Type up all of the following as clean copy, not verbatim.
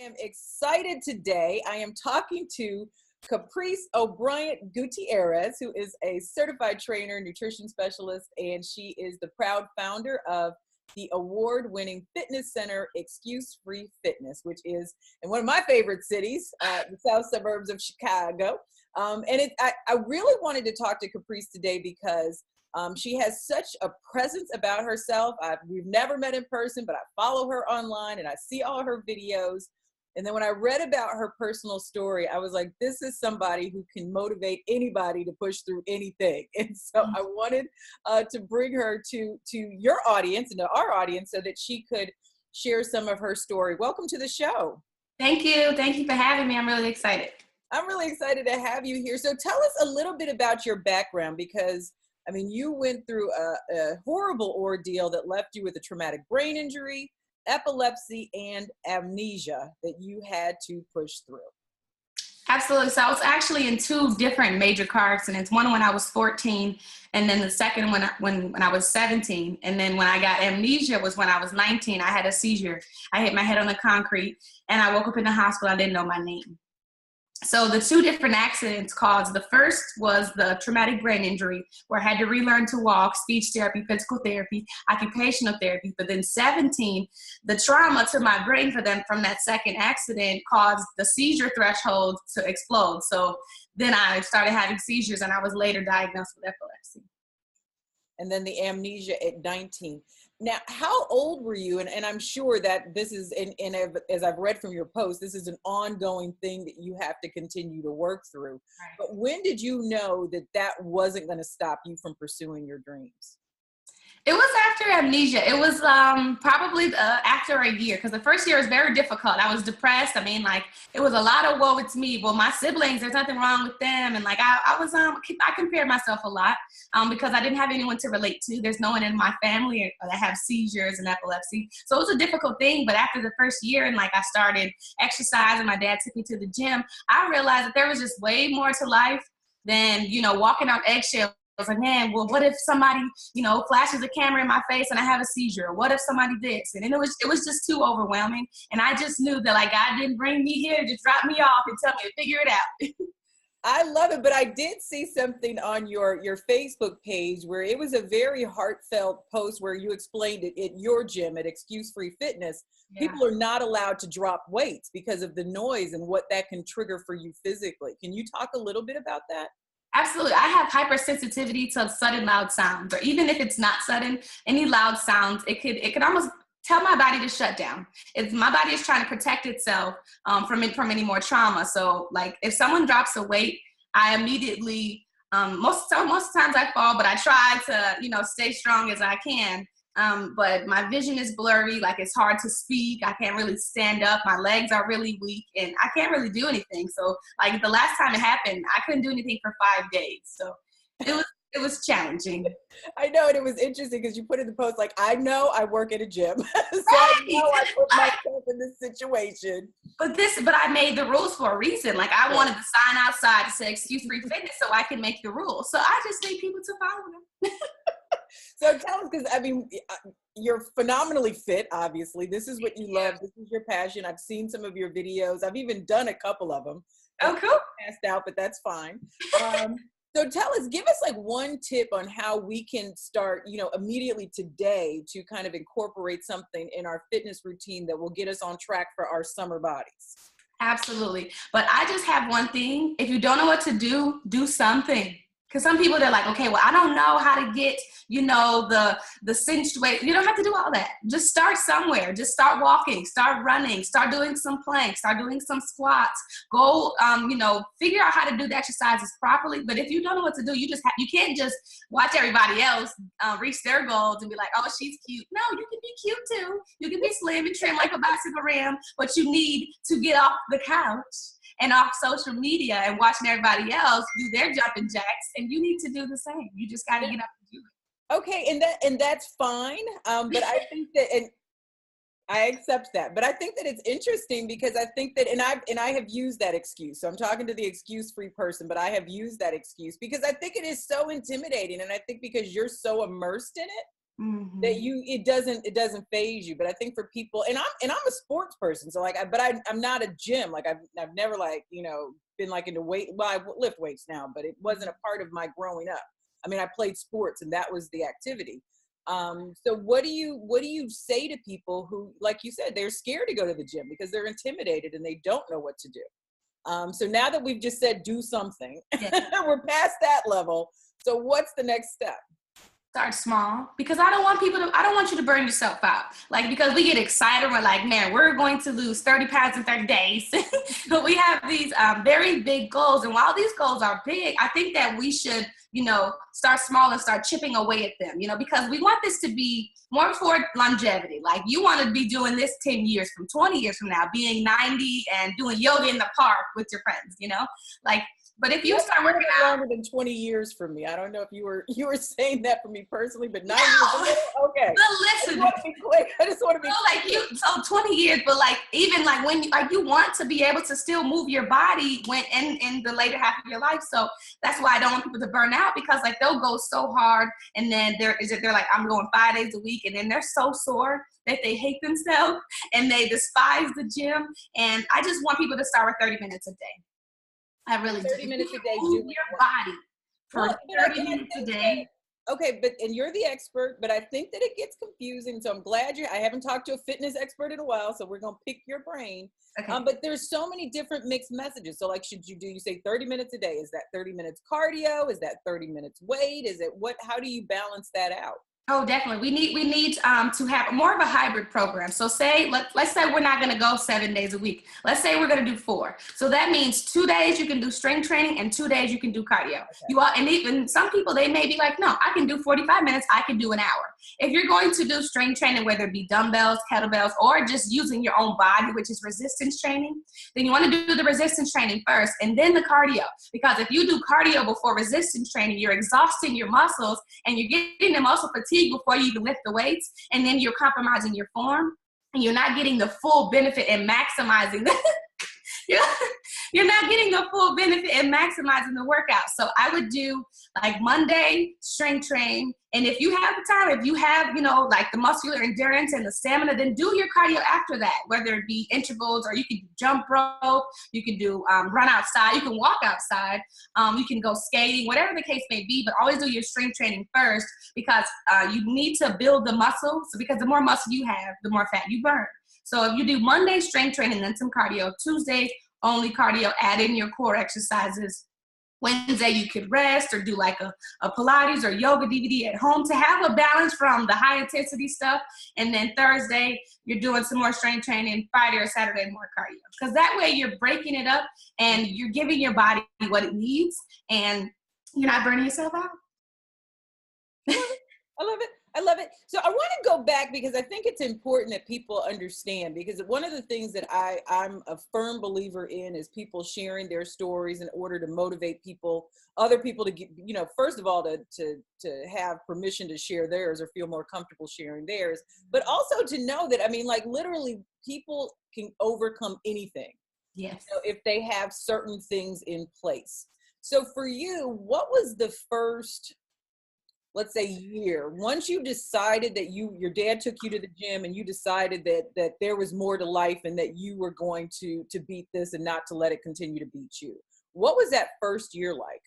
am excited today. I am talking to CAPRICE O'Bryan Gutierrez, who is a certified trainer, nutrition specialist, and she is the proud founder of the award-winning fitness center, Excuse Free Fitness, which is in one of my favorite cities, the south suburbs of Chicago. I really wanted to talk to CAPRICE today because she has such a presence about herself. We've never met in person, but I follow her online and I see all her videos. And then when I read about her personal story, I was like, this is somebody who can motivate anybody to push through anything. And so I wanted to bring her to your audience and to our audience so that she could share some of her story. Welcome to the show. Thank you. Thank you for having me. I'm really excited. I'm really excited to have you here. So tell us a little bit about your background, because I mean, you went through a horrible ordeal that left you with a traumatic brain injury, epilepsy, and amnesia that you had to push through. Absolutely. So I was actually in two different major car accidents. One when I was 14, and then the second when I was 17. And then when I got amnesia was when I was 19. I had a seizure. I hit my head on the concrete, and I woke up in the hospital. I didn't know my name. So the two different accidents caused, the first was the traumatic brain injury, where I had to relearn to walk, speech therapy, physical therapy, occupational therapy. But then 17, the trauma to my brain from that second accident caused the seizure threshold to explode. So then I started having seizures, and I was later diagnosed with epilepsy. And then the amnesia at 19. Now, how old were you? And I'm sure that this is, as I've read from your post, this is an ongoing thing that you have to continue to work through. Right. But when did you know that that wasn't going to stop you from pursuing your dreams? It was after amnesia. It was probably after a year, because the first year was very difficult. I was depressed. I mean, like, it was a lot of woe it's me. Well, my siblings, there's nothing wrong with them. And like, I compared myself a lot because I didn't have anyone to relate to. There's no one in my family that have seizures and epilepsy. So it was a difficult thing. But after the first year, and like I started exercising, my dad took me to the gym, I realized that there was just way more to life than, walking on eggshells. I was like, man, well, what if somebody, flashes a camera in my face and I have a seizure? What if somebody this? And then it was just too overwhelming. And I just knew that, like, God didn't bring me here to just drop me off and tell me to figure it out. I love it. But I did see something on your Facebook page where it was a very heartfelt post where you explained it at your gym at Excuse Free Fitness. Yeah. People are not allowed to drop weights because of the noise and what that can trigger for you physically. Can you talk a little bit about that? Absolutely. I have hypersensitivity to sudden loud sounds, or even if it's not sudden, any loud sounds, it could almost tell my body to shut down. If my body is trying to protect itself from any more trauma. So like if someone drops a weight, I immediately, most times I fall, but I try to, stay strong as I can. But my vision is blurry, like it's hard to speak. I can't really stand up. My legs are really weak and I can't really do anything. So like the last time it happened, I couldn't do anything for 5 days. So it was challenging. I know. And it was interesting because you put in the post, like, I know I work at a gym. So right. I know I put myself in this situation. But I made the rules for a reason. Like I wanted the sign outside to say Excuse Free Fitness so I can make the rules. So I just need people to follow them. So tell us, because I mean, you're phenomenally fit, obviously. This is what you love. This is your passion. I've seen some of your videos. I've even done a couple of them. Oh, cool. Passed out, but that's fine. So tell us, give us like one tip on how we can start, immediately today to kind of incorporate something in our fitness routine that will get us on track for our summer bodies. Absolutely. But I just have one thing. If you don't know what to do, do something. Because some people, they're like, okay, well, I don't know how to get, the cinched weight. You don't have to do all that. Just start somewhere. Just start walking, start running, start doing some planks, start doing some squats. Go, figure out how to do the exercises properly. But if you don't know what to do, you can't just watch everybody else reach their goals and be like, oh, she's cute. No, you can be cute too. You can be slim and trim like a bicycle ram, but you need to get off the couch and off social media and watching everybody else do their jumping jacks, and you need to do the same. You just got to get up and do it. Okay, and that's fine. But I think that, and I accept that. But I think that it's interesting because I think that, and I have used that excuse. So I'm talking to the excuse-free person, but I have used that excuse because I think it is so intimidating, and I think because you're so immersed in it, that it doesn't phase you. But I think for people, and I'm a sports person, so like, I'm not a gym. Like I've never like, been like into weight. Well, I lift weights now, but it wasn't a part of my growing up. I mean, I played sports and that was the activity. So what do you say to people who, like you said, they're scared to go to the gym because they're intimidated and they don't know what to do? So now that we've just said do something, we're past that level. So what's the next step? Start small, because I don't want you to burn yourself out. Like, because we get excited, we're like, man, we're going to lose 30 pounds in 30 days. But we have these very big goals. And while these goals are big, I think that we should, start small and start chipping away at them, because we want this to be more for longevity. Like, you want to be doing this 10 years from 20 years from now, being 90 and doing yoga in the park with your friends, like. But if you start working out longer than 20 years for me, I don't know if you were saying that for me personally, but 9 years. Okay. But listen, I just want to be quick. So 20 years, but like even like when you want to be able to still move your body when in the later half of your life. So that's why I don't want people to burn out, because like they'll go so hard and then they're like, I'm going 5 days a week, and then they're so sore that they hate themselves and they despise the gym. And I just want people to start with 30 minutes a day. I really 30 do. minutes a day. Move your body for 30 minutes a day. Okay, and you're the expert, but I think that it gets confusing. So I'm glad I haven't talked to a fitness expert in a while, so we're going to pick your brain. Okay. But there's so many different mixed messages. So like, you say 30 minutes a day? Is that 30 minutes cardio? Is that 30 minutes weight? Is it how do you balance that out? Oh, definitely. We need to have more of a hybrid program. So let's say we're not going to go 7 days a week. Let's say we're going to do 4. So that means 2 days you can do strength training and 2 days you can do cardio. Okay. And even some people, they may be like, no, I can do 45 minutes. I can do an hour. If you're going to do strength training, whether it be dumbbells, kettlebells, or just using your own body, which is resistance training, then you want to do the resistance training first and then the cardio. Because if you do cardio before resistance training, you're exhausting your muscles and you're getting the muscle fatigue before you even lift the weights, and then you're compromising your form, and you're not getting the full benefit and maximizing you're not getting the full benefit and maximizing the workout. So I would do like Monday strength train, and if you have the time, if you have like the muscular endurance and the stamina, then do your cardio after that, whether it be intervals, or you can jump rope, you can do run outside, you can walk outside, you can go skating, whatever the case may be, but always do your strength training first, because you need to build the muscle. So because the more muscle you have, the more fat you burn. So if you do Monday strength training, then some cardio, Tuesday only cardio, add in your core exercises. Wednesday you could rest or do like a Pilates or yoga DVD at home to have a balance from the high intensity stuff. And then Thursday you're doing some more strength training, Friday or Saturday more cardio. Because that way you're breaking it up and you're giving your body what it needs and you're not burning yourself out. I love it. I love it. So I want to go back because I think it's important that people understand, because one of the things that I'm a firm believer in is people sharing their stories in order to motivate other people to get, first of all, to have permission to share theirs or feel more comfortable sharing theirs, but also to know that, like literally people can overcome anything. Yes. If they have certain things in place. So for you, what was the first, let's say, year, once you decided that your dad took you to the gym and you decided that there was more to life and that you were going to beat this and not to let it continue to beat you? What was that first year like?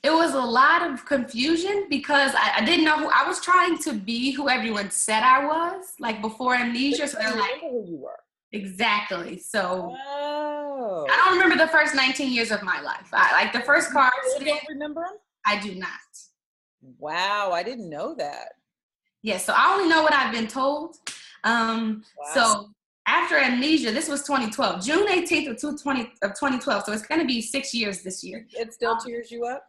It was a lot of confusion because I didn't know I was trying to be who everyone said I was, like before amnesia. So they're like, who you were. Exactly. So I don't remember the first 19 years of my life. Like the first car. You don't remember them? I do not. Wow, I didn't know that. Yeah, so I only know what I've been told. Wow. So after amnesia, this was 2012, June 18th of 2012. So it's going to be 6 years this year. It still tears you up?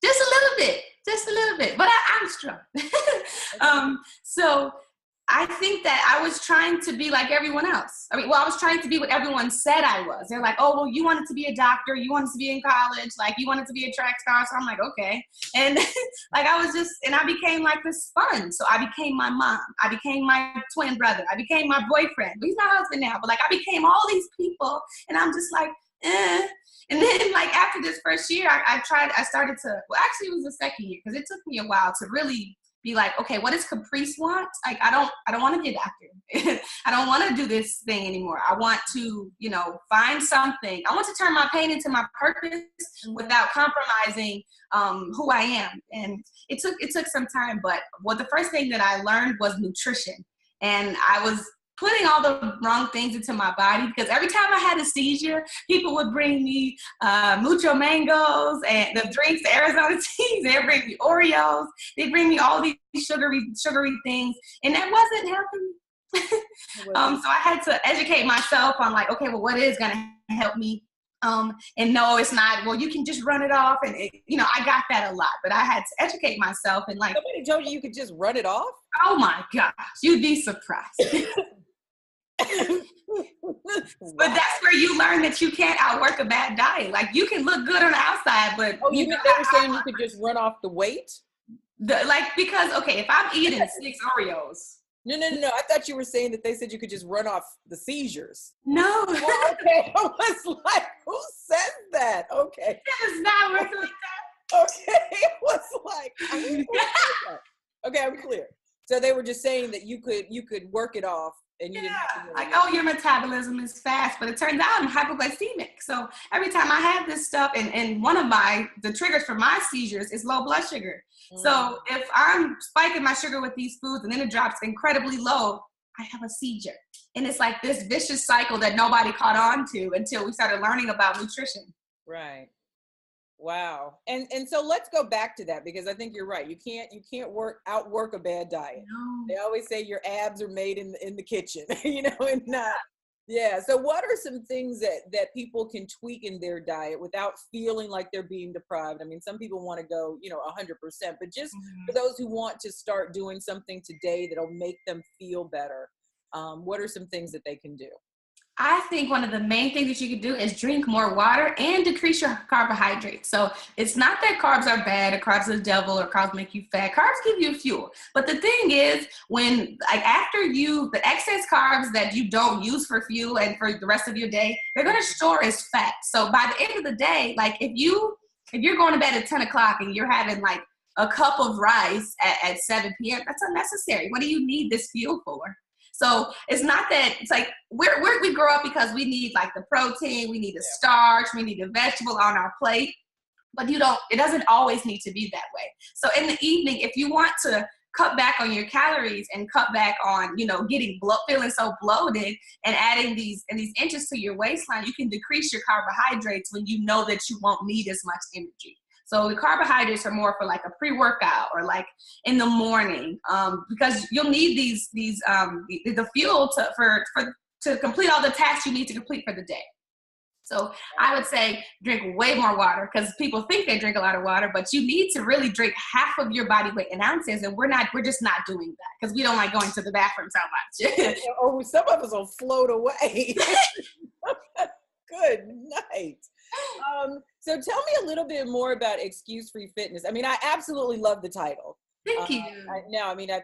Just a little bit, but I'm strong. So I think that I was trying to be like everyone else. I was trying to be what everyone said I was. They're like, oh, well, you wanted to be a doctor. You wanted to be in college. Like, you wanted to be a track star. So I'm like, okay. And like, I became like this sponge. So I became my mom. I became my twin brother. I became my boyfriend. He's my husband now. But like, I became all these people. And I'm just like, eh. And then like after this first year, I started to, well, actually it was the second year because it took me a while to really be like, okay, what does Caprice want? Like, I don't want to be a doctor. I don't want to do this thing anymore. I want to, you know, find something. I want to turn my pain into my purpose without compromising who I am. And it took some time, but the first thing that I learned was nutrition. And I was putting all the wrong things into my body because every time I had a seizure, people would bring me mucho mangoes and the drinks, the Arizona teas. They'd bring me Oreos. They'd bring me all these sugary things, and that wasn't helping me. So I had to educate myself on like, okay, well, what is going to help me? And no, it's not, well, you can just run it off. And, you know, I got that a lot, but I had to educate myself and like. Somebody told you could just run it off? Oh my gosh, you'd be surprised. But that's where you learn that you can't outwork a bad diet. Like you can look good on the outside, but you mean they were saying you could just run off the weight? Because okay, if I'm eating 6 Oreos. No. I thought you were saying that they said you could just run off the seizures. No. Oh, okay. I was like, who says that? Okay. That is not working like that. Okay. It was like, okay, I'm clear. So they were just saying that you could work it off. And you didn't like, oh, your metabolism is fast, but it turns out I'm hypoglycemic. So every time I have this stuff, and one of the triggers for my seizures is low blood sugar. So if I'm spiking my sugar with these foods and then it drops incredibly low, I have a seizure. And it's like this vicious cycle that nobody caught on to until we started learning about nutrition. Right. Wow. And so let's go back to that because I think you're right. You can't outwork a bad diet. No. They always say your abs are made in the kitchen, you know, and not. Yeah. So what are some things that people can tweak in their diet without feeling like they're being deprived? I mean, some people want to go, you know, 100%, but just for those who want to start doing something today that'll make them feel better, what are some things that they can do? I think one of the main things that you can do is drink more water and decrease your carbohydrates. So it's not that carbs are bad or carbs are the devil or carbs make you fat. Carbs give you fuel. But the thing is when like after the excess carbs that you don't use for fuel and for the rest of your day, they're going to store as fat. So by the end of the day, like if you're going to bed at 10 o'clock and you're having like a cup of rice at 7 p.m., that's unnecessary. What do you need this fuel for? So it's not that it's like we grow up because we need like the protein, we need the starch, we need the vegetable on our plate, but it doesn't always need to be that way. So in the evening, if you want to cut back on your calories and cut back on, you know, feeling so bloated and adding these inches to your waistline, you can decrease your carbohydrates when you know that you won't need as much energy. So the carbohydrates are more for like a pre-workout or like in the morning, because you'll need the fuel to complete all the tasks you need to complete for the day. So I would say drink way more water because people think they drink a lot of water, but you need to really drink half of your body weight in ounces, and we're just not doing that because we don't like going to the bathroom so much. Oh, some of us will float away. Good night. So tell me a little bit more about Excuse-Free Fitness. I mean, I absolutely love the title. Thank you. I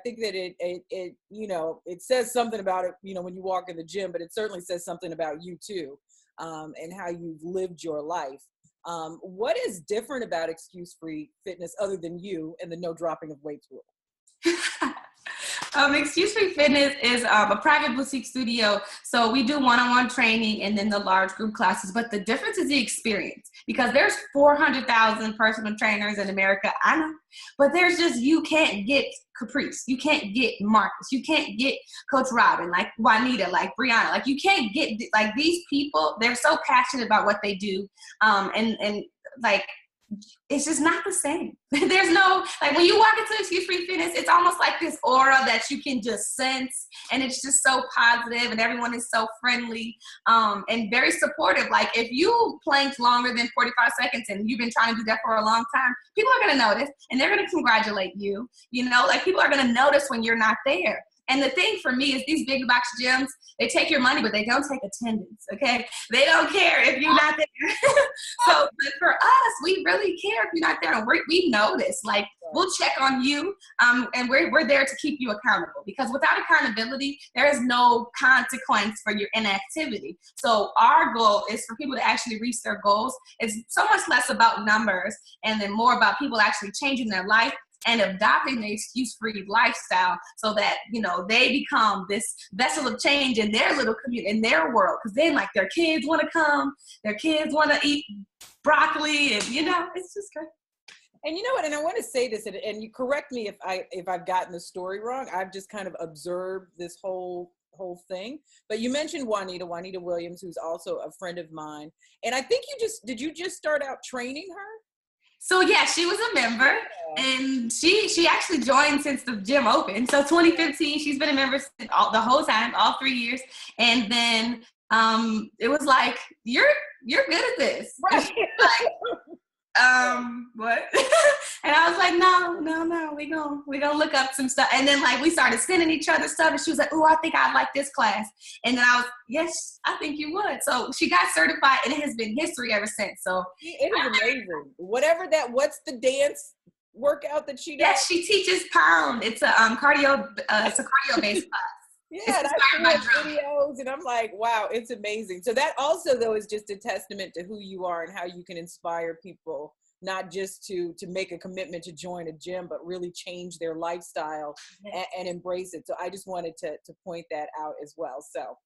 think that it you know, it says something about it, you know, when you walk in the gym, but it certainly says something about you too, and how you've lived your life. What is different about Excuse-Free Fitness other than you and the no dropping of weights rule? Excuse-Free Fitness is a private boutique studio. So we do one-on-one training and then the large group classes. But the difference is the experience because there's 400,000 personal trainers in America. I know. But you can't get Caprice. You can't get Marcus. You can't get Coach Robin, like Juanita, like Brianna. Like you can't get like these people. They're so passionate about what they do. And like, it's just not the same. There's no, like when you walk into Excuse-Free Fitness, it's almost like this aura that you can just sense, and it's just so positive, and everyone is so friendly and very supportive. Like if you planked longer than 45 seconds and you've been trying to do that for a long time, people are going to notice and they're going to congratulate you. You know, like people are going to notice when you're not there. And the thing for me is these big box gyms, they take your money, but they don't take attendance, okay? They don't care if you're not there. So but for us, we really care if you're not there. And we notice, like, we'll check on you, and we're there to keep you accountable. Because without accountability, there is no consequence for your inactivity. So our goal is for people to actually reach their goals. It's so much less about numbers and then more about people actually changing their life and adopting the excuse-free lifestyle so that, you know, they become this vessel of change in their little community, in their world. Because then, like, their kids want to come, their kids want to eat broccoli, and, you know, it's just great. And you know what, and I want to say this, and you correct me if I've gotten the story wrong. I've just kind of observed this whole thing. But you mentioned Juanita Williams, who's also a friend of mine. And I think did you just start out training her? So yeah, she was a member, and she actually joined since the gym opened. So 2015, she's been a member the whole time, all 3 years. And then it was like, you're good at this. Right. Like, what? And I was like, no, we gonna look up some stuff. And then, like, we started sending each other stuff, and she was like, oh, I think I'd like this class. And then I was, yes, I think you would. So she got certified, and it has been history ever sinst. So it is amazing. What's the dance workout that she does? Yes, she teaches pound. It's a cardio based class. Yeah, and I see videos, and I'm like, wow, it's amazing. So that also, though, is just a testament to who you are and how you can inspire people, not just to make a commitment to join a gym, but really change their lifestyle and embrace it. So I just wanted to point that out as well. So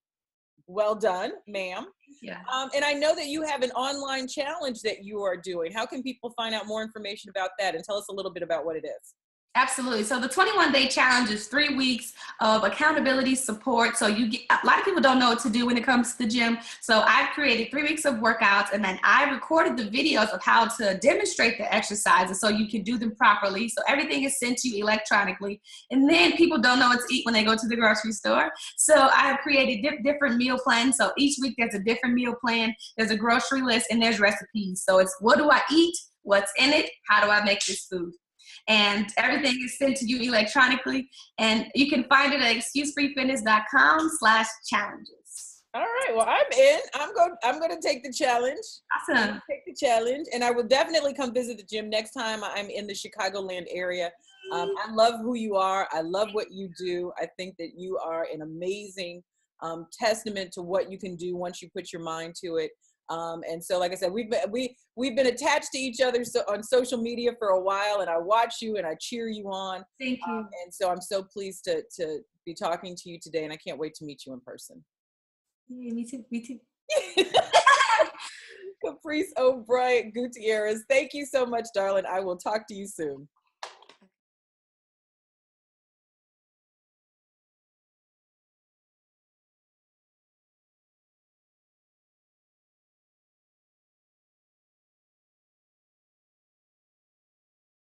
well done, ma'am. Yeah. And I know that you have an online challenge that you are doing. How can people find out more information about that, and tell us a little bit about what it is? Absolutely. So the 21-day challenge is 3 weeks of accountability support. So you get, a lot of people don't know what to do when it comes to the gym. So I've created 3 weeks of workouts, and then I recorded the videos of how to demonstrate the exercises so you can do them properly. So everything is sent to you electronically. And then people don't know what to eat when they go to the grocery store. So I have created different meal plans. So each week there's a different meal plan. There's a grocery list, and there's recipes. So it's, what do I eat? What's in it? How do I make this food? And everything is sent to you electronically. And you can find it at excusefreefitness.com/challenges. All right. Well, I'm in. I'm going to take the challenge. Awesome. Take the challenge, and I will definitely come visit the gym next time I'm in the Chicagoland area. I love who you are. I love what you do. I think that you are an amazing testament to what you can do once you put your mind to it. And so, like I said, we've been attached to each other on social media for a while, and I watch you and I cheer you on. Thank you. And so I'm so pleased to be talking to you today, and I can't wait to meet you in person. Yeah, me too. Caprice O'Bryan Gutierrez, thank you so much, darling. I will talk to you soon.